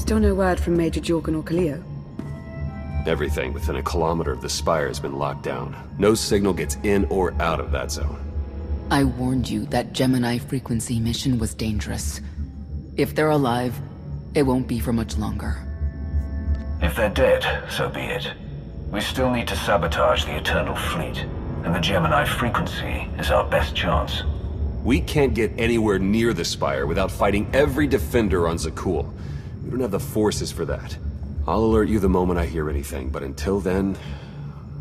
Still no word from Major Jorgen or Kaleo? Everything within a kilometer of the spire has been locked down. No signal gets in or out of that zone. I warned you that Gemini frequency mission was dangerous. If they're alive, it won't be for much longer. If they're dead, so be it. We still need to sabotage the Eternal Fleet, and the Gemini frequency is our best chance. We can't get anywhere near the spire without fighting every defender on Zakul. We don't have the forces for that. I'll alert you the moment I hear anything, but until then,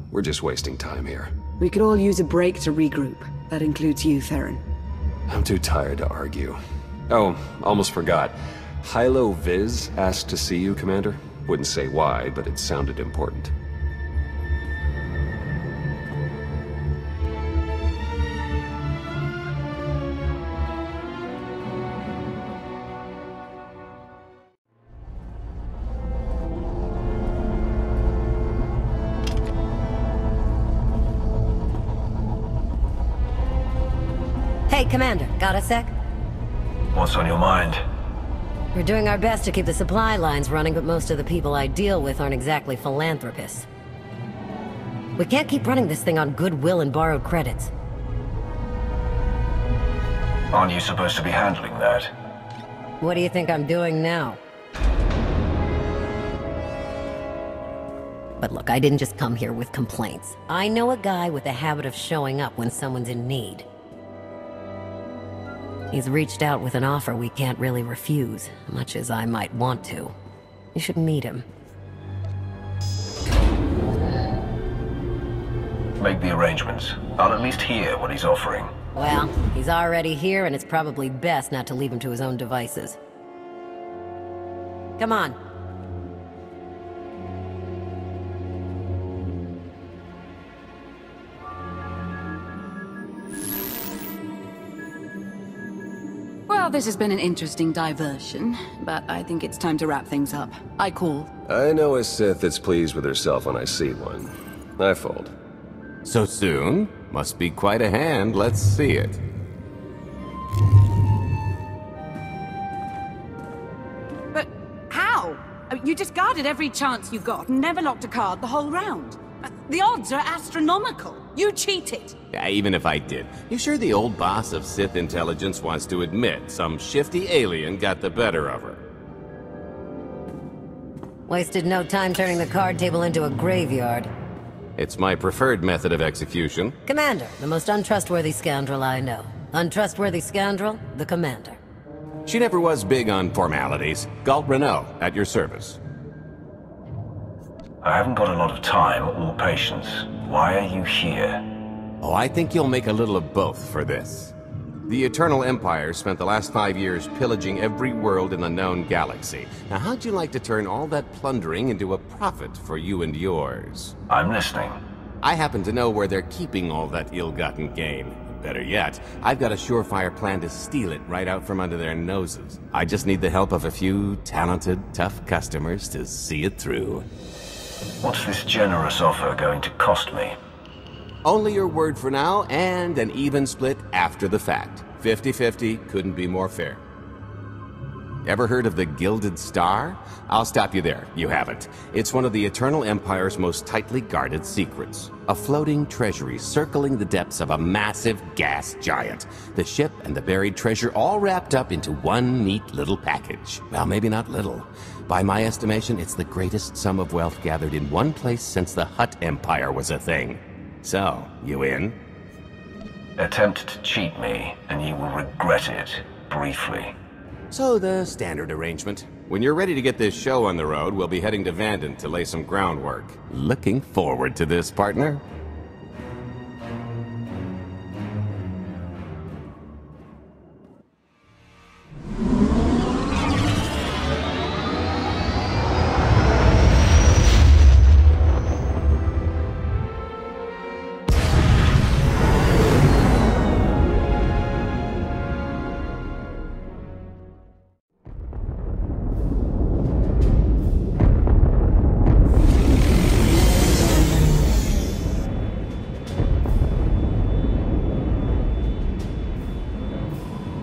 we're just wasting time here. We could all use a break to regroup. That includes you, Theron. I'm too tired to argue. Oh, almost forgot. Hylo Viz asked to see you, Commander. Wouldn't say why, but it sounded important. Hey, Commander, got a sec? What's on your mind? We're doing our best to keep the supply lines running, but most of the people I deal with aren't exactly philanthropists. We can't keep running this thing on goodwill and borrowed credits. Aren't you supposed to be handling that? What do you think I'm doing now? But look, I didn't just come here with complaints. I know a guy with a habit of showing up when someone's in need. He's reached out with an offer we can't really refuse, much as I might want to. You should meet him. Make the arrangements. I'll at least hear what he's offering. Well, he's already here, and it's probably best not to leave him to his own devices. Come on. Well, this has been an interesting diversion, but I think it's time to wrap things up. I call. I know a Sith that's pleased with herself when I see one. I fold. So soon? Must be quite a hand. Let's see it. But how? You discarded every chance you got and never locked a card the whole round. The odds are astronomical. You cheated. Yeah, even if I did. You sure the old boss of Sith intelligence wants to admit some shifty alien got the better of her? Wasted no time turning the card table into a graveyard. It's my preferred method of execution. Commander, the most untrustworthy scoundrel I know. Untrustworthy scoundrel, the Commander. She never was big on formalities. Galt Renault, at your service. I haven't got a lot of time or patience. Why are you here? Oh, I think you'll make a little of both for this. The Eternal Empire spent the last 5 years pillaging every world in the known galaxy. Now, how'd you like to turn all that plundering into a profit for you and yours? I'm listening. I happen to know where they're keeping all that ill-gotten gain. Better yet, I've got a surefire plan to steal it right out from under their noses. I just need the help of a few talented, tough customers to see it through. What's this generous offer going to cost me? Only your word for now, and an even split after the fact. 50-50, couldn't be more fair. Ever heard of the Gilded Star? I'll stop you there, you haven't. It's one of the Eternal Empire's most tightly guarded secrets. A floating treasury circling the depths of a massive gas giant. The ship and the buried treasure all wrapped up into one neat little package. Well, maybe not little. By my estimation, it's the greatest sum of wealth gathered in one place since the Hutt Empire was a thing. So, you in? Attempt to cheat me, and you will regret it, briefly. So the standard arrangement. When you're ready to get this show on the road, we'll be heading to Vanden to lay some groundwork. Looking forward to this, partner.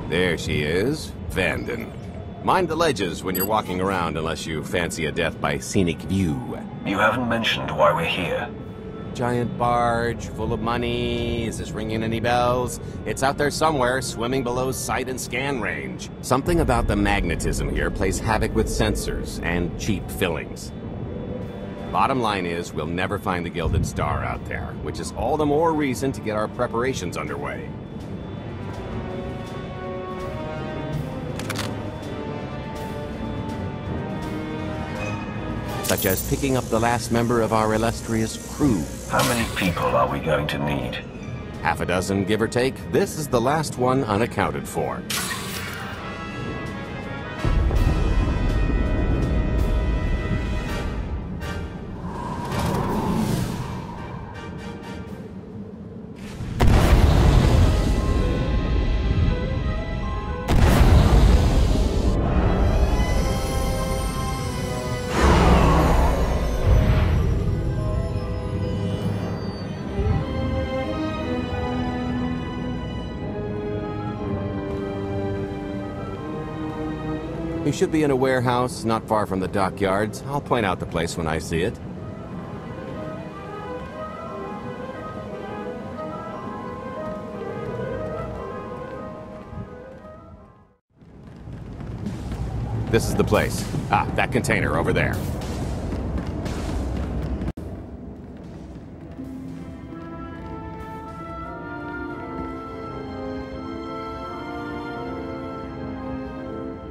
There she is, Vanden. Mind the ledges when you're walking around unless you fancy a death by scenic view. You haven't mentioned why we're here. Giant barge, full of money. Is this ringing any bells? It's out there somewhere, swimming below sight and scan range. Something about the magnetism here plays havoc with sensors and cheap fillings. Bottom line is, we'll never find the Gilded Star out there, which is all the more reason to get our preparations underway. Such as picking up the last member of our illustrious crew. How many people are we going to need? Half a dozen, give or take. This is the last one unaccounted for. You should be in a warehouse not far from the dockyards. I'll point out the place when I see it. This is the place. Ah, that container over there.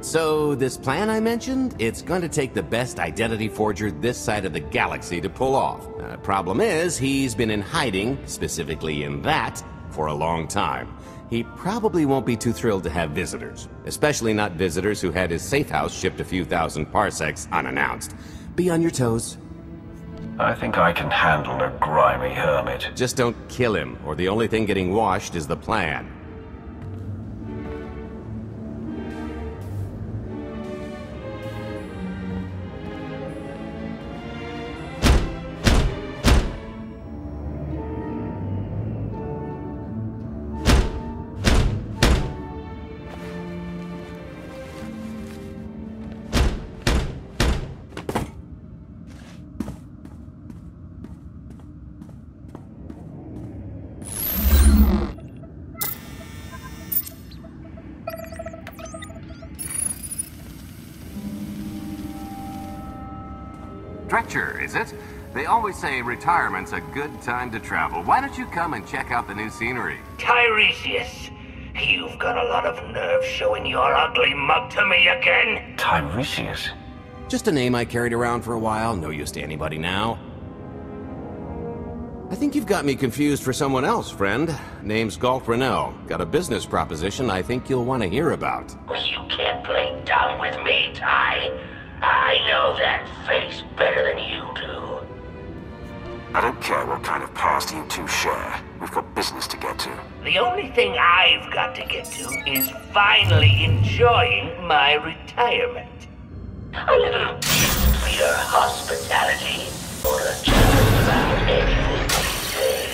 So, this plan I mentioned, it's going to take the best identity forger this side of the galaxy to pull off. Problem is, he's been in hiding, specifically in that, for a long time. He probably won't be too thrilled to have visitors, especially not visitors who had his safe house shipped a few thousand parsecs unannounced. Be on your toes. I think I can handle a grimy hermit. Just don't kill him, or the only thing getting washed is the plan. Dretcher, is it? They always say retirement's a good time to travel. Why don't you come and check out the new scenery? Tiresias, you've got a lot of nerve showing your ugly mug to me again. Tiresias? Just a name I carried around for a while, no use to anybody now. I think you've got me confused for someone else, friend. Name's Galt Renault. Got a business proposition I think you'll want to hear about. You can't play dumb with me, Ty. I know that face better than you do. I don't care what kind of past you two share. We've got business to get to. The only thing I've got to get to is finally enjoying my retirement. A little gift for your hospitality, or a chance about anything detail.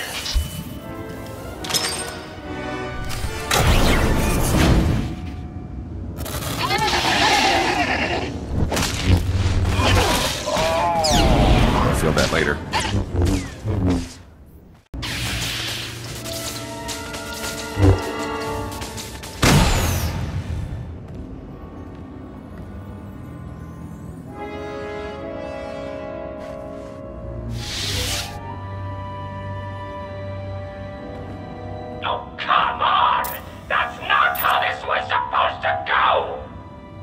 I'll feel that later.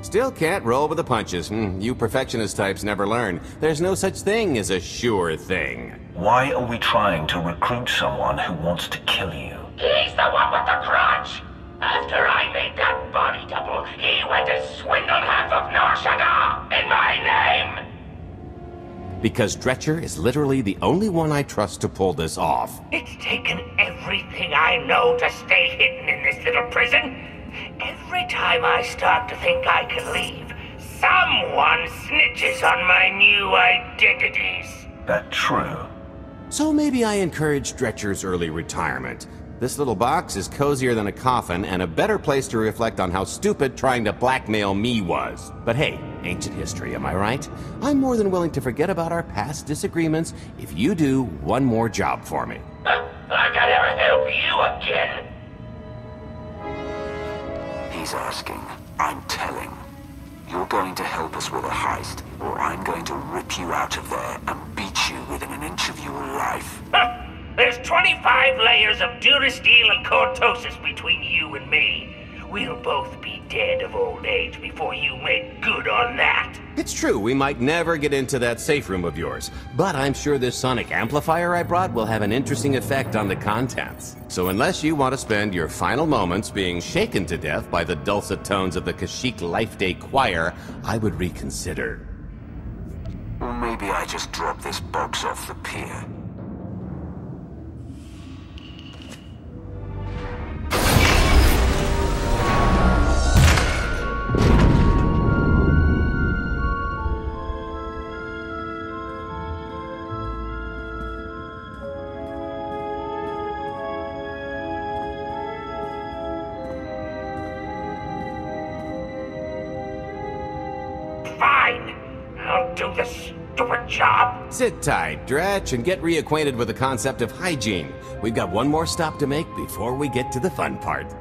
Still can't roll with the punches. You perfectionist types never learn. There's no such thing as a sure thing. Why are we trying to recruit someone who wants to kill you? He's the one with the grudge. After I made that body double, he went to swindle half of Nar Shaddaa in my name. Because Dretcher is literally the only one I trust to pull this off. It's taken everything I know to stay hidden in this little prison. Every time I start to think I can leave, someone snitches on my new identities. That true? So maybe I encourage Dretcher's early retirement. This little box is cozier than a coffin and a better place to reflect on how stupid trying to blackmail me was. But hey, ancient history, am I right? I'm more than willing to forget about our past disagreements if you do one more job for me. I gotta help you again. He's asking. I'm telling. You're going to help us with a heist, or I'm going to rip you out of there and beat you within an inch of your life. There's 25 layers of durasteel and cortosis between you and me. We'll both be dead of old age before you make good on that. It's true, we might never get into that safe room of yours, but I'm sure this sonic amplifier I brought will have an interesting effect on the contents. So unless you want to spend your final moments being shaken to death by the dulcet tones of the Kashyyyk Life Day Choir, I would reconsider. Or maybe I just drop this box off the pier. Fine. I'll do the stupid job. Sit tight, Dretch, and get reacquainted with the concept of hygiene. We've got one more stop to make before we get to the fun part.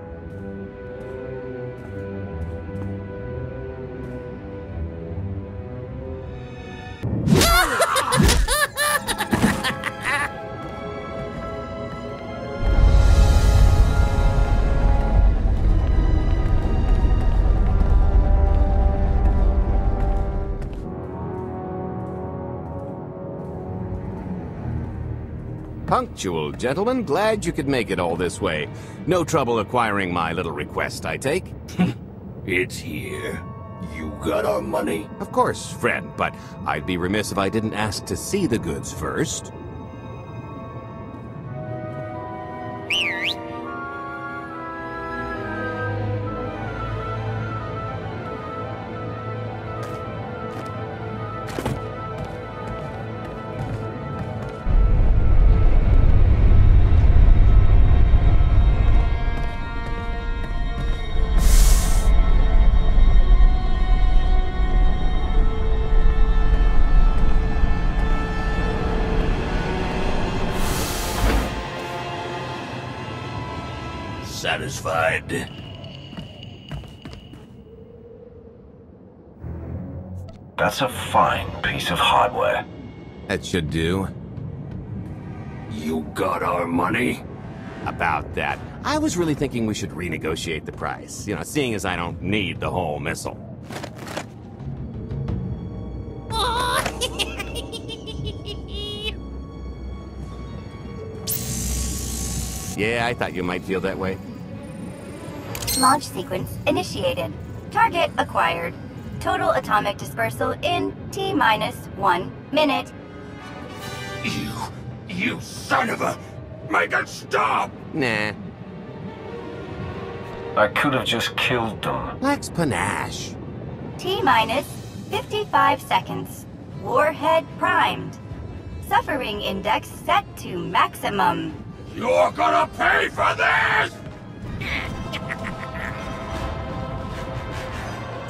Punctual, gentlemen. Glad you could make it all this way. No trouble acquiring my little request, I take? It's here. You got our money? Of course, friend, but I'd be remiss if I didn't ask to see the goods first. Satisfied? That's a fine piece of hardware. That should do. You got our money? About that. I was really thinking we should renegotiate the price. You know, seeing as I don't need the whole missile. Yeah, I thought you might feel that way. Launch sequence initiated. Target acquired. Total atomic dispersal in T-minus 1 minute. You son of a... Make it stop! Nah. I could have just killed them. Lacks panache. T-minus 55 seconds. Warhead primed. Suffering index set to maximum. You're gonna pay for this!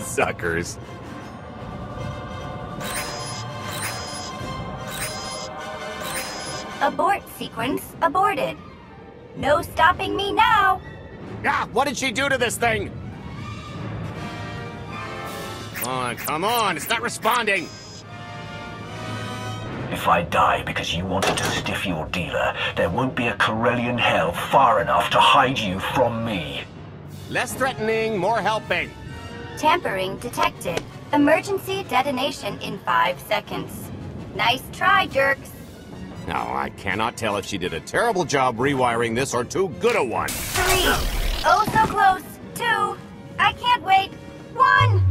Suckers. Abort sequence aborted. No stopping me now. Ah, what did she do to this thing? Come on, it's not responding. If I die because you wanted to stiff your dealer, there won't be a Corellian hell far enough to hide you from me. Less threatening, more helping. Tampering detected. Emergency detonation in 5 seconds. Nice try, jerks. No, I cannot tell if she did a terrible job rewiring this or too good a one. 3. Oh, so close. 2. I can't wait. 1.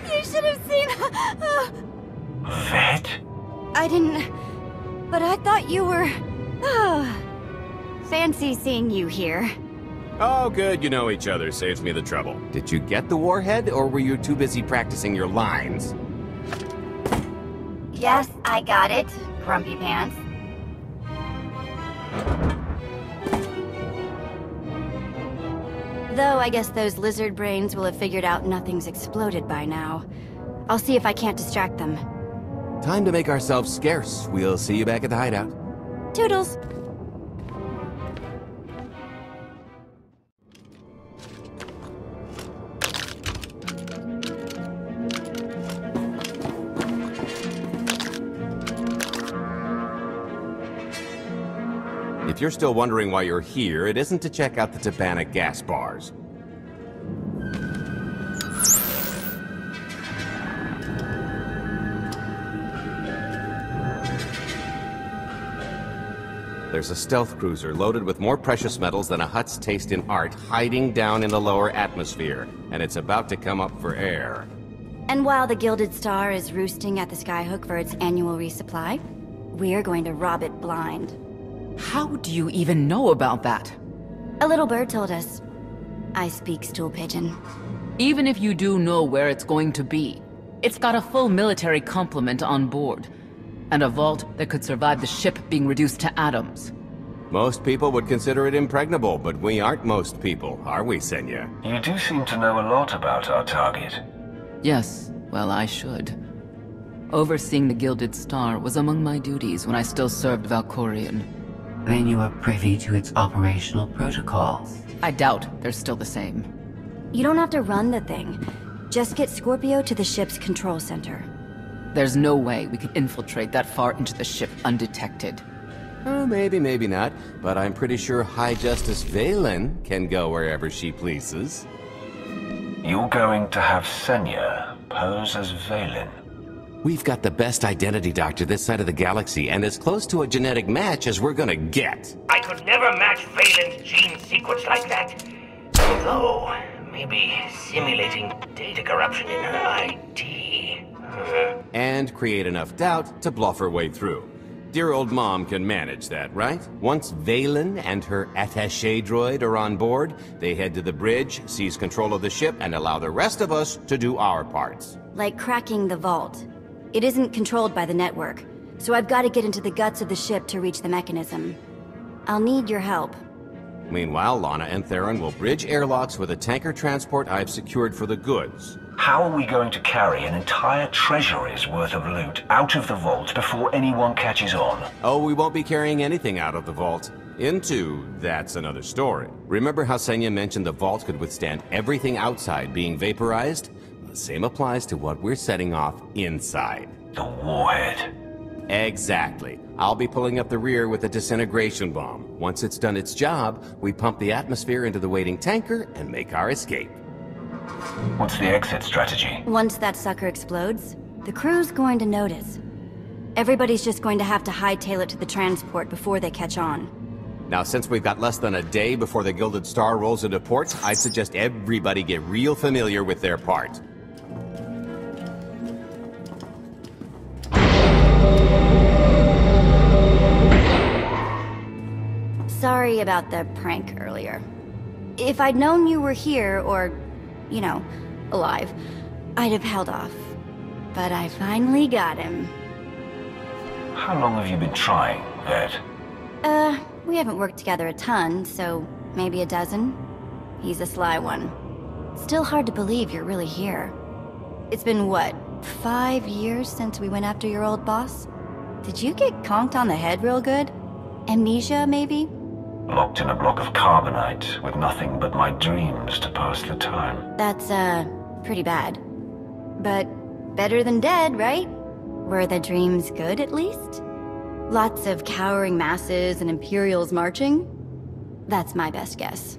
You should have seen... Vet? I didn't... But I thought you were... Fancy seeing you here. Oh, good, you know each other. Saves me the trouble. Did you get the warhead, or were you too busy practicing your lines? Yes, I got it, Grumpy Pants. Though I guess those lizard brains will have figured out nothing's exploded by now. I'll see if I can't distract them. Time to make ourselves scarce. We'll see you back at the hideout. Toodles! If you're still wondering why you're here, it isn't to check out the Tabana gas bars. There's a stealth cruiser loaded with more precious metals than a Hutt's taste in art hiding down in the lower atmosphere, and it's about to come up for air. And while the Gilded Star is roosting at the Skyhook for its annual resupply, we're going to rob it blind. How do you even know about that? A little bird told us. I speak stool pigeon. Even if you do know where it's going to be, it's got a full military complement on board, and a vault that could survive the ship being reduced to atoms. Most people would consider it impregnable, but we aren't most people, are we, Senya? You do seem to know a lot about our target. Yes, well, I should. Overseeing the Gilded Star was among my duties when I still served Valkorion. Then you are privy to its operational protocols. I doubt they're still the same. You don't have to run the thing. Just get Scorpio to the ship's control center. There's no way we could infiltrate that far into the ship undetected. Oh, maybe, maybe not. But I'm pretty sure High Justice Valen can go wherever she pleases. You're going to have Senya pose as Valen. We've got the best identity doctor this side of the galaxy, and as close to a genetic match as we're gonna get. I could never match Valen's gene sequence like that. Although, maybe simulating data corruption in her ID. And create enough doubt to bluff her way through. Dear old mom can manage that, right? Once Valen and her attaché droid are on board, they head to the bridge, seize control of the ship, and allow the rest of us to do our parts. Like cracking the vault. It isn't controlled by the network, so I've got to get into the guts of the ship to reach the mechanism. I'll need your help. Meanwhile, Lana and Theron will bridge airlocks with a tanker transport I've secured for the goods. How are we going to carry an entire treasury's worth of loot out of the vault before anyone catches on? Oh, we won't be carrying anything out of the vault. Into, that's another story. Remember how Senya mentioned the vault could withstand everything outside being vaporized? The same applies to what we're setting off inside. The warhead. Exactly. I'll be pulling up the rear with a disintegration bomb. Once it's done its job, we pump the atmosphere into the waiting tanker and make our escape. What's the exit strategy? Once that sucker explodes, the crew's going to notice. Everybody's just going to have to hightail it to the transport before they catch on. Now, since we've got less than a day before the Gilded Star rolls into port, I suggest everybody get real familiar with their part. Sorry about the prank earlier. If I'd known you were here, or, you know, alive, I'd have held off. But I finally got him. How long have you been trying, Vet? We haven't worked together a ton, so maybe a dozen. He's a sly one. Still hard to believe you're really here. It's been, what, 5 years since we went after your old boss? Did you get conked on the head real good? Amnesia, maybe? Locked in a block of carbonite with nothing but my dreams to pass the time. That's, pretty bad. But better than dead, right? Were the dreams good, at least? Lots of cowering masses and Imperials marching? That's my best guess.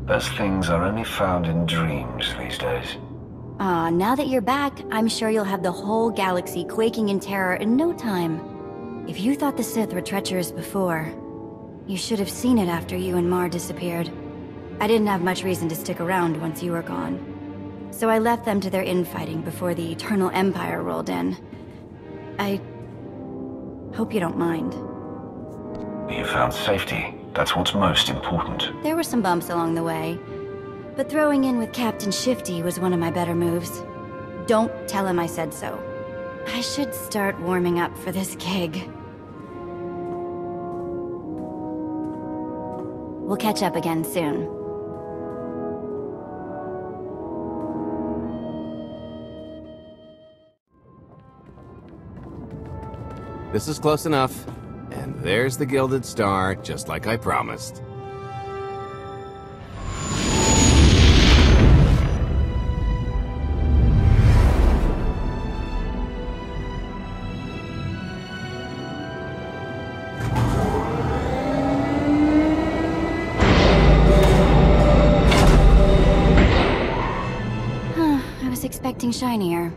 Best things are only found in dreams these days. Now that you're back, I'm sure you'll have the whole galaxy quaking in terror in no time. If you thought the Sith were treacherous before, you should have seen it after you and Mar disappeared. I didn't have much reason to stick around once you were gone. So I left them to their infighting before the Eternal Empire rolled in. I hope you don't mind. You found safety. That's what's most important. There were some bumps along the way, but throwing in with Captain Shifty was one of my better moves. Don't tell him I said so. I should start warming up for this gig. We'll catch up again soon. This is close enough. And there's the Gilded Star, just like I promised. I was expecting shinier.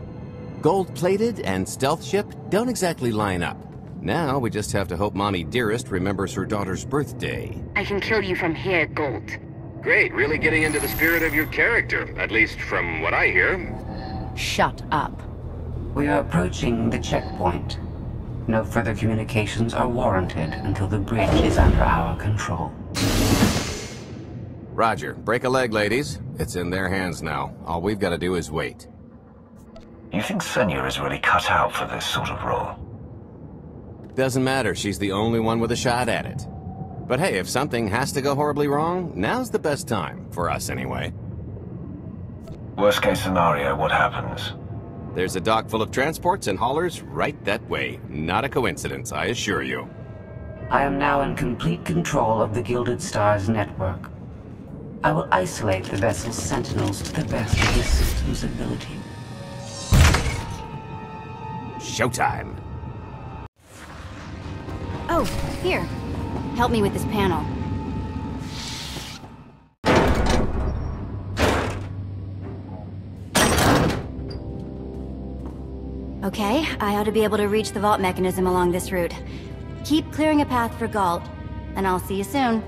Gold-plated and stealth ship don't exactly line up. Now we just have to hope Mommy Dearest remembers her daughter's birthday. I can kill you from here, Gold. Great, really getting into the spirit of your character, at least from what I hear. Shut up. We are approaching the checkpoint. No further communications are warranted until the bridge is under our control. Roger. Break a leg, ladies. It's in their hands now. All we've got to do is wait. You think Senya is really cut out for this sort of role? Doesn't matter. She's the only one with a shot at it. But hey, if something has to go horribly wrong, now's the best time. For us, anyway. Worst case scenario, what happens? There's a dock full of transports and haulers right that way. Not a coincidence, I assure you. I am now in complete control of the Gilded Star's network. I will isolate the vessel's sentinels to the best of this system's ability. Showtime! Oh, here. Help me with this panel. Okay, I ought to be able to reach the vault mechanism along this route. Keep clearing a path for Galt, and I'll see you soon.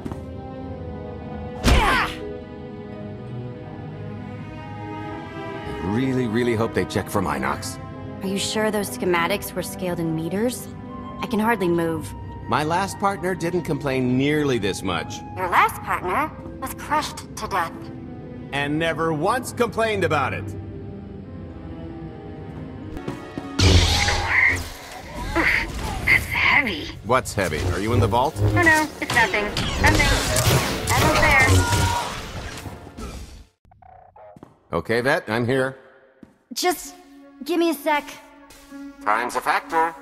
Really hope they check for Minox. Are you sure those schematics were scaled in meters? I can hardly move. My last partner didn't complain nearly this much. Your last partner was crushed to death. And never once complained about it. That's heavy. What's heavy? Are you in the vault? Oh no, it's nothing. Nothing. Almost there. Okay, Vet, I'm here. Just give me a sec. Time's a factor.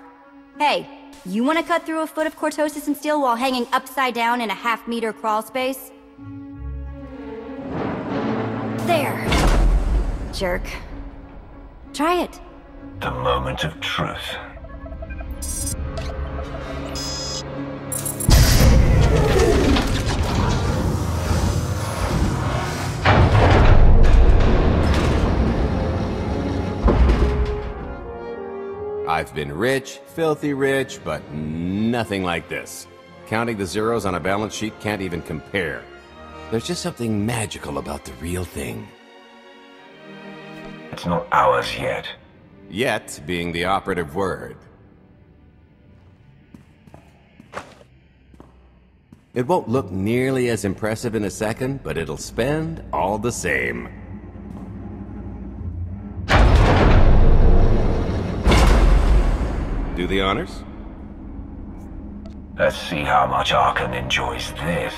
Hey, you want to cut through a foot of cortosis and steel while hanging upside down in a half-meter crawl space? There. Jerk. Try it. The moment of truth. I've been rich, filthy rich, but nothing like this. Counting the zeros on a balance sheet can't even compare. There's just something magical about the real thing. It's not ours yet. Yet being the operative word. It won't look nearly as impressive in a second, but it'll spend all the same. Do the honors? Let's see how much Arkan enjoys this.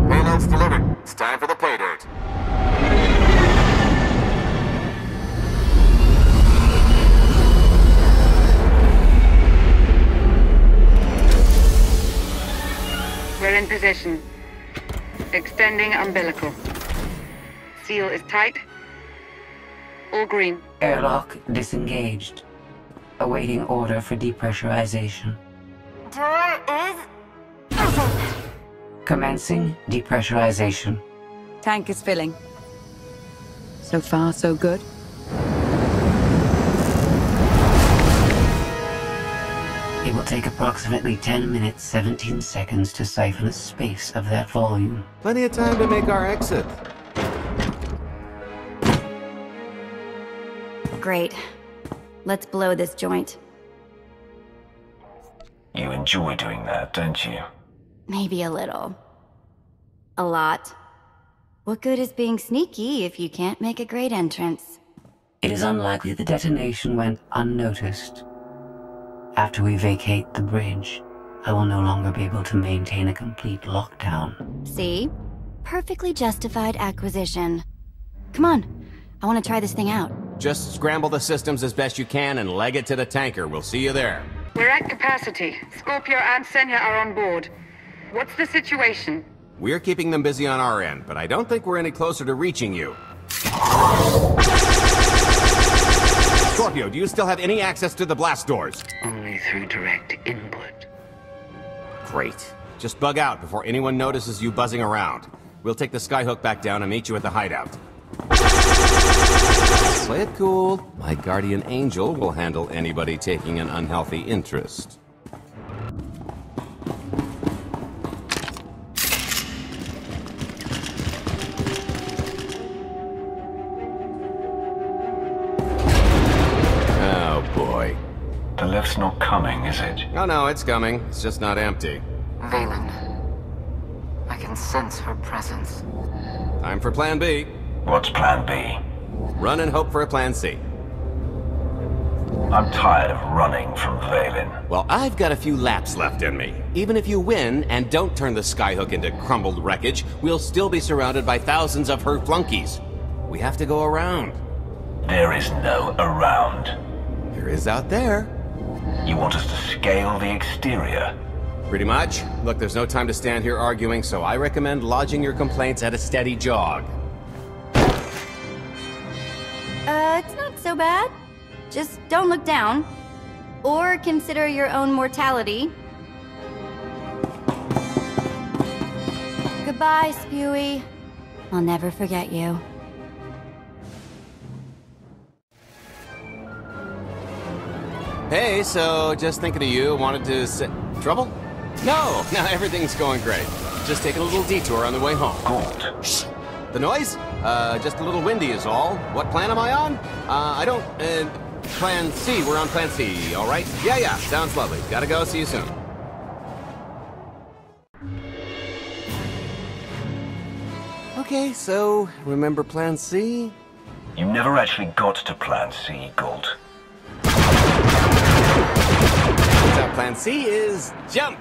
Payload's delivered. It's time for the pay dirt. We're in position. Extending umbilical. Seal is tight. All green. Airlock disengaged. Awaiting order for depressurization. Door is open. Commencing depressurization. Tank is filling. So far, so good. It will take approximately 10 minutes, 17 seconds to siphon a space of that volume. Plenty of time to make our exit. Great. Let's blow this joint. You enjoy doing that, don't you? Maybe a little. A lot. What good is being sneaky if you can't make a great entrance? It is unlikely the detonation went unnoticed. After we vacate the bridge, I will no longer be able to maintain a complete lockdown. See? Perfectly justified acquisition. Come on, I want to try this thing out. Just scramble the systems as best you can and leg it to the tanker. We'll see you there. We're at capacity. Scorpio and Senya are on board. What's the situation? We're keeping them busy on our end, but I don't think we're any closer to reaching you. Scorpio, do you still have any access to the blast doors? Only through direct input. Great. Just bug out before anyone notices you buzzing around. We'll take the skyhook back down and meet you at the hideout. Play it cool. My guardian angel will handle anybody taking an unhealthy interest. Oh boy. The lift's not coming, is it? Oh no, it's coming. It's just not empty. Valen. I can sense her presence. Time for Plan B. What's Plan B? Run and hope for a Plan C. I'm tired of running from Valen. Well, I've got a few laps left in me. Even if you win and don't turn the skyhook into crumbled wreckage, we'll still be surrounded by thousands of her flunkies. We have to go around. There is no around. There is out there. You want us to scale the exterior? Pretty much. Look, there's no time to stand here arguing, so I recommend lodging your complaints at a steady jog. It's not so bad. Just don't look down. Or consider your own mortality. Goodbye, Spewy. I'll never forget you. Hey, so just thinking of you, wanted to sit... Trouble? No, everything's going great. Just taking a little detour on the way home. Good. Shh. The noise? Just a little windy is all. What plan am I on? Plan C. We're on Plan C, all right? Yeah, sounds lovely. Gotta go. See you soon. Okay, so, remember Plan C? You never actually got to Plan C, Gold. So Plan C is jump!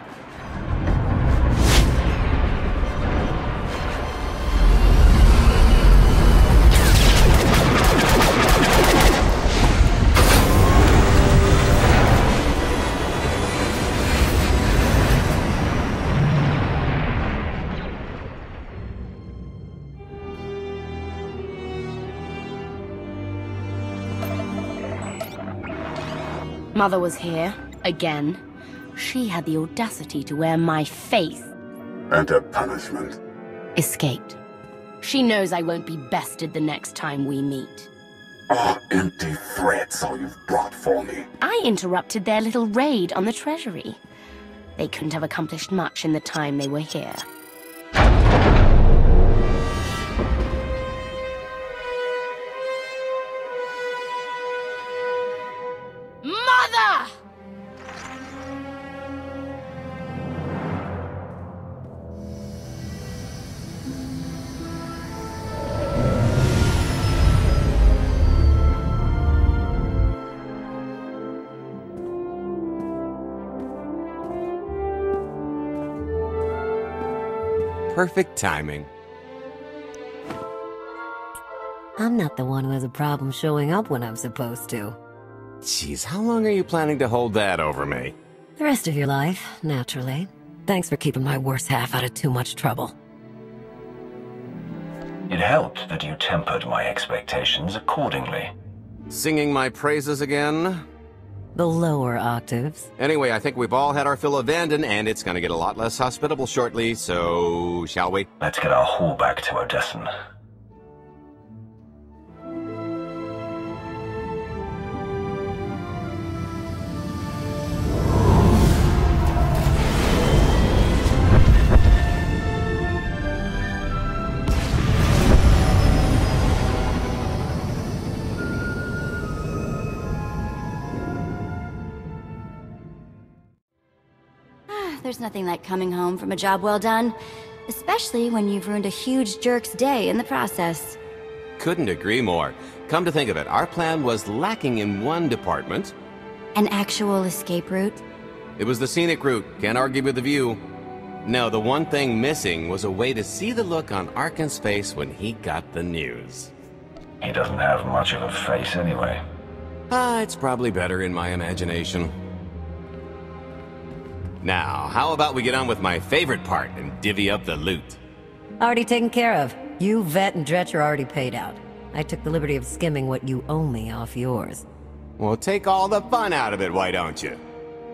Mother was here, again. She had the audacity to wear my face. And her punishment? Escaped. She knows I won't be bested the next time we meet. Oh, empty threats all you've brought for me. I interrupted their little raid on the treasury. They couldn't have accomplished much in the time they were here. Mother! Perfect timing. I'm not the one who has a problem showing up when I'm supposed to. Jeez, how long are you planning to hold that over me? The rest of your life, naturally. Thanks for keeping my worst half out of too much trouble. It helped that you tempered my expectations accordingly. Singing my praises again? The lower octaves. Anyway, I think we've all had our fill of Vanden, and it's gonna get a lot less hospitable shortly, so... shall we? Let's get our haul back to Odessen. There's nothing like coming home from a job well done. Especially when you've ruined a huge jerk's day in the process. Couldn't agree more. Come to think of it, our plan was lacking in one department. An actual escape route? It was the scenic route, can't argue with the view. No, the one thing missing was a way to see the look on Arkin's face when he got the news. He doesn't have much of a face anyway. It's probably better in my imagination. Now, how about we get on with my favorite part and divvy up the loot? Already taken care of. You, Vet, and Dretch are already paid out. I took the liberty of skimming what you owe me off yours. Well, take all the fun out of it, why don't you?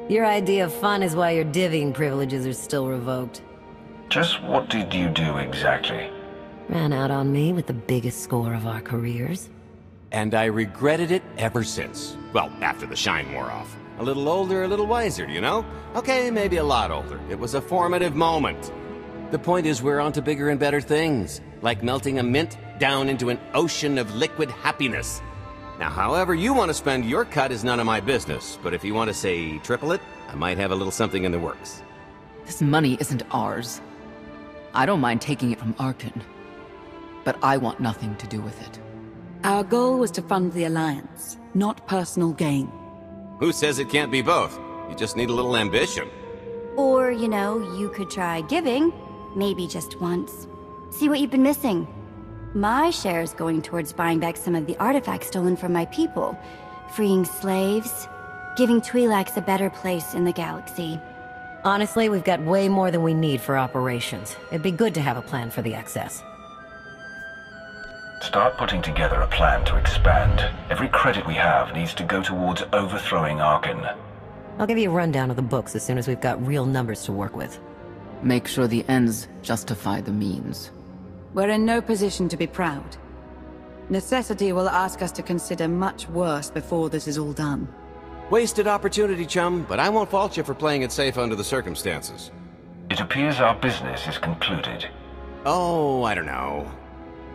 Your idea of fun is why your divvying privileges are still revoked. Just what did you do exactly? Ran out on me with the biggest score of our careers. And I regretted it ever since. Well, after the shine wore off. A little older, a little wiser, you know? Okay, maybe a lot older. It was a formative moment. The point is we're on to bigger and better things. Like melting a mint down into an ocean of liquid happiness. Now, however you want to spend your cut is none of my business. But if you want to say triple it, I might have a little something in the works. This money isn't ours. I don't mind taking it from Arkin. But I want nothing to do with it. Our goal was to fund the Alliance, not personal gain. Who says it can't be both? You just need a little ambition. Or, you know, you could try giving. Maybe just once. See what you've been missing. My share is going towards buying back some of the artifacts stolen from my people. Freeing slaves. Giving Twi'leks a better place in the galaxy. Honestly, we've got way more than we need for operations. It'd be good to have a plan for the excess. Start putting together a plan to expand. Every credit we have needs to go towards overthrowing Arkin. I'll give you a rundown of the books as soon as we've got real numbers to work with. Make sure the ends justify the means. We're in no position to be proud. Necessity will ask us to consider much worse before this is all done. Wasted opportunity, chum, but I won't fault you for playing it safe under the circumstances. It appears our business is concluded. Oh, I don't know.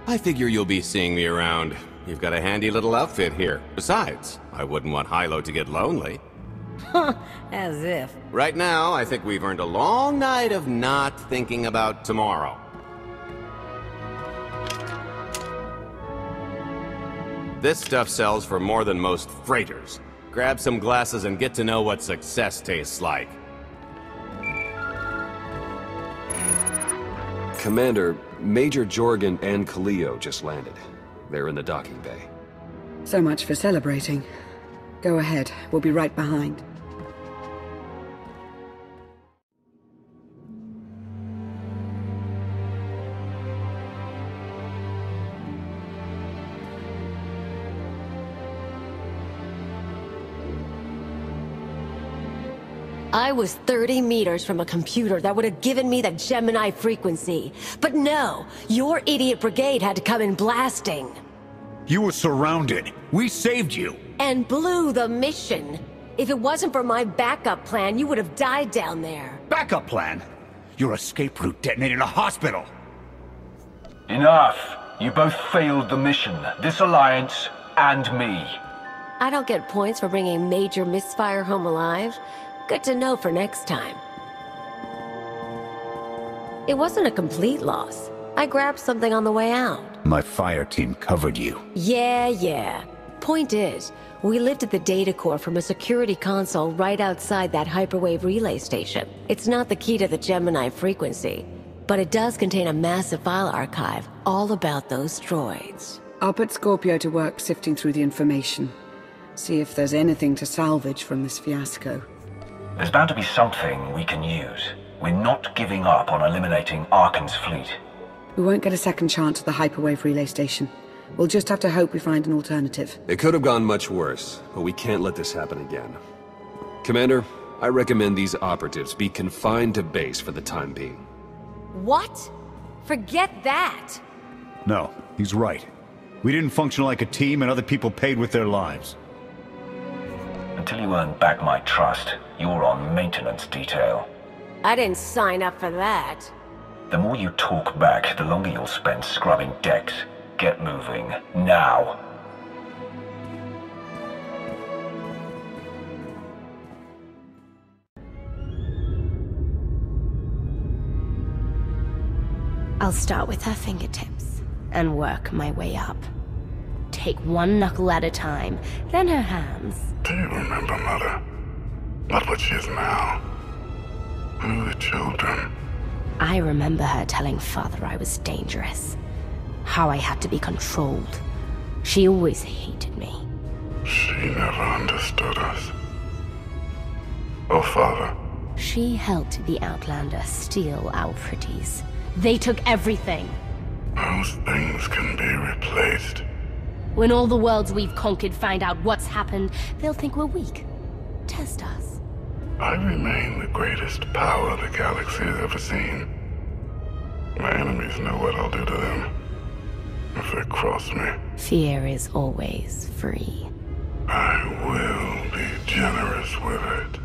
I figure you'll be seeing me around. You've got a handy little outfit here. Besides, I wouldn't want Hilo to get lonely. As if. Right now, I think we've earned a long night of not thinking about tomorrow. This stuff sells for more than most freighters. Grab some glasses and get to know what success tastes like. Commander, Major Jorgen and Khalio just landed. They're in the docking bay. So much for celebrating. Go ahead, we'll be right behind. I was 30 meters from a computer that would have given me the Gemini frequency. But no, your idiot brigade had to come in blasting. You were surrounded. We saved you. And blew the mission. If it wasn't for my backup plan, you would have died down there. Backup plan? Your escape route detonated a hospital. Enough! You both failed the mission. This alliance, and me. I don't get points for bringing Major Misfire home alive. Good to know for next time. It wasn't a complete loss. I grabbed something on the way out. My fire team covered you. Yeah. Point is, we lifted the data core from a security console right outside that hyperwave relay station. It's not the key to the Gemini frequency, but it does contain a massive file archive all about those droids. I'll put Scorpio to work sifting through the information. See if there's anything to salvage from this fiasco. There's bound to be something we can use. We're not giving up on eliminating Arkin's fleet. We won't get a second chance at the hyperwave relay station. We'll just have to hope we find an alternative. It could have gone much worse, but we can't let this happen again. Commander, I recommend these operatives be confined to base for the time being. What? Forget that! No, he's right. We didn't function like a team and other people paid with their lives. Until you earn back my trust, you're on maintenance detail. I didn't sign up for that. The more you talk back, the longer you'll spend scrubbing decks. Get moving, now. I'll start with her fingertips and work my way up. Take one knuckle at a time, then her hands. Do you remember, Mother? Not what she is now. We were children. I remember her telling Father I was dangerous. How I had to be controlled. She always hated me. She never understood us. Oh, Father. She helped the Outlander steal our pretties. They took everything. Those things can be replaced. When all the worlds we've conquered find out what's happened, they'll think we're weak. Test us. I remain the greatest power the galaxy has ever seen. My enemies know what I'll do to them if they cross me. Fear is always free. I will be generous with it.